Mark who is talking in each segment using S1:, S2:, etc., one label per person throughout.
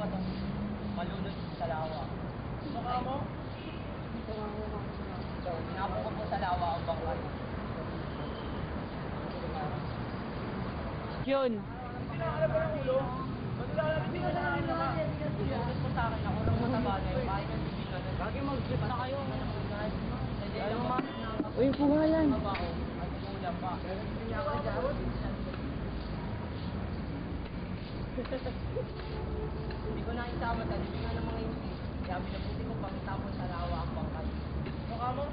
S1: to. Malunod sa lawa.
S2: Mukha mo?
S1: So, tinapon ko po sa lawa ang bangkay.
S3: Yun.
S2: Hindi na alam ba ng ulo? Hindi na alam ka.
S1: Sinunod po sa akin, ako lang mataba na yun. Kahit ang hindi ka na.
S3: Lagi mag-trip na kayo.
S1: Hindi alam mo.
S3: Uy, kuha yan.
S1: Mabaho. At umuulan pa. Hindi ko nakisama sa libingan ng mga hindi. Kaya minabuti ko pang itapon sa lawa ang bangkay.
S2: Mukha mo?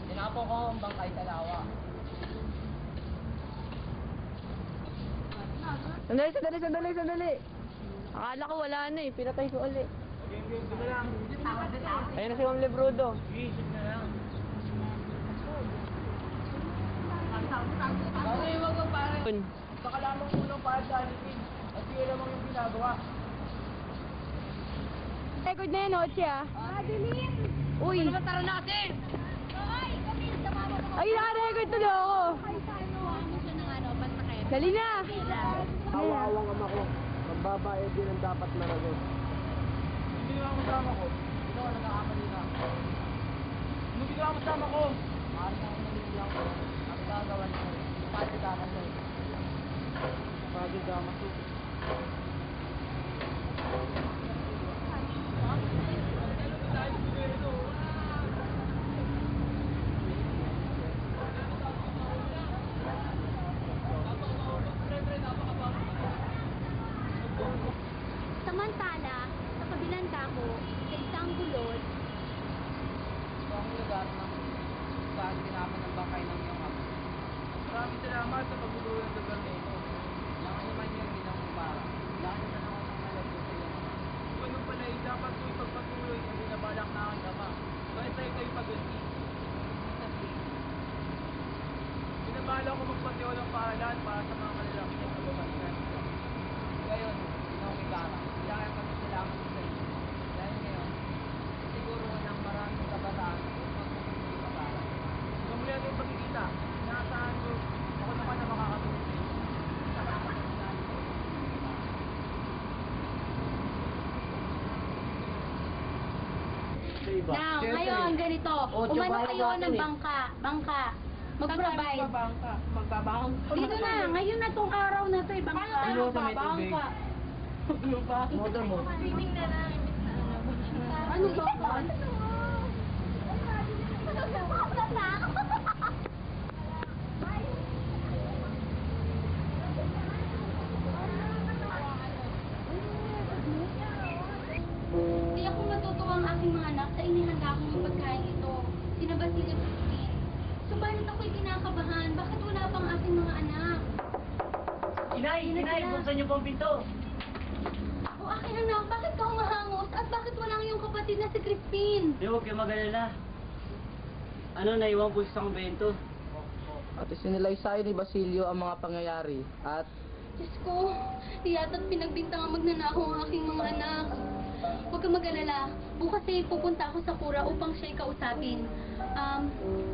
S1: Tinapon ko ang bangkay sa lawa.
S3: Sandali. Akala ko wala na eh. Pinatay ko ulit.
S2: Game na lang.
S3: Ayun na si Ma'am Lebrudo.
S2: Isip na lang.
S1: Bakit wag ko pare?
S3: Yun.
S2: Baka lamang unang para sa alipin. At di alam mo yung ginagawa.
S3: Record na yun, Ochi ah.
S4: Dilim!
S3: Uy.
S1: Tara natin!
S4: Hoy! Kami, tamama ko.
S3: Ay, naka-record to daw ako.
S4: Ay, ano? Ano siya ng ano, pantakit?
S3: Dali na.
S5: Awawang ama ko. Magbabayad din ang dapat managot.
S2: Hindi naman kasama ko.
S1: Ito ako nagkakamali na.
S2: Hindi naman kasama ko.
S1: Mahal na ako nalili lang ko. Ang gagawan ko. Pati tama ko.
S5: Pagod damas ko.
S4: Samantala, sa kabilang dako, sa isang gulod,
S1: Ito ang lugar ng saan tinapon ng bangkay ng iyong ama.
S2: Maraming salamat sa pagbubuhay ng lugar na ito.
S1: Lang naman yung bilang para. Dahil naman ako ng nalagyo sa iyong ama.
S2: Kung ano pala dapat ko ipagpatuloy ang binabalak na aking ama. Kahit tayo kayo paganti. Binabalak ko magpatiyo ng paaralan para sa mga malalaki ng kababaihan.
S1: Ngayon, Ginong Igara, kailangan kami salamat sa iyo. Dahil ngayon, siguro ng maraming kabataan upang magpupuloy pag-aaral.
S2: Sa muli natin pagkikita, inaasahan ko ako naman na makakatulong sa iyo.
S1: Salamat sa dahil sa iyo.
S5: Sa iba.
S4: now, ngayon, ganito, umano kayo ng bangka, mag-provide.
S2: Magbabang.
S4: Dito na, ngayon na tong araw na to, bangka.
S2: Ano sa may tubig?
S5: Motor mo.
S4: Swimming na lang. Ano ba? Hindi ako matutuwa ang aking mga anak sa inihanda kong mga pagkain ito. Sina Basilio at Christine. Subalit ako'y kinakabahan. Bakit wala pang aking mga anak?
S2: Inay, buksan niyo po ang pinto.
S4: O aking anak, bakit ka humahangos? At bakit wala ang iyong kapatid na si Christine?
S5: Di huwag kayo mag-alala. Ano, naiwan po sa kumbento.
S3: At isinilaysay ni Basilio ang mga pangyayari. At
S4: Diyos ko, tiyata't pinagbintang ang magnanakaw ang aking mga anak. Huwag kang mag-alala. Bukas ay pupunta ako sa kura upang siya'y kausapin.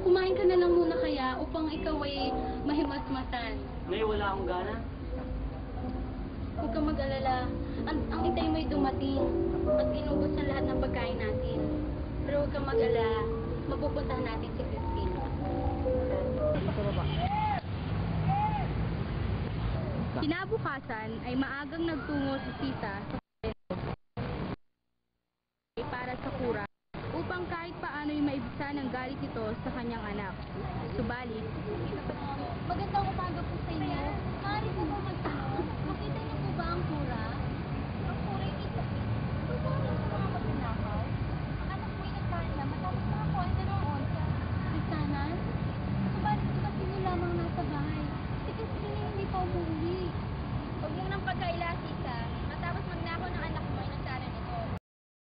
S4: Kumain ka na lang muna kaya upang ikaw ay mahimasmasan.
S5: Nay, wala akong gana.
S4: Huwag kang mag-alala. Ang itay mo'y dumating at inubos na lahat ng pagkain natin. Pero huwag kang mag-alala. Mapupuntahan natin si Christine. Kinabukasan ay maagang nagtungo si Tita sa para sa kura upang kahit paano'y maibisa ng galit ito sa kanyang anak. Subalit, magandang umaga po sa inyo. Maaari po ba magtanong? Makita niyo po ba ang kura?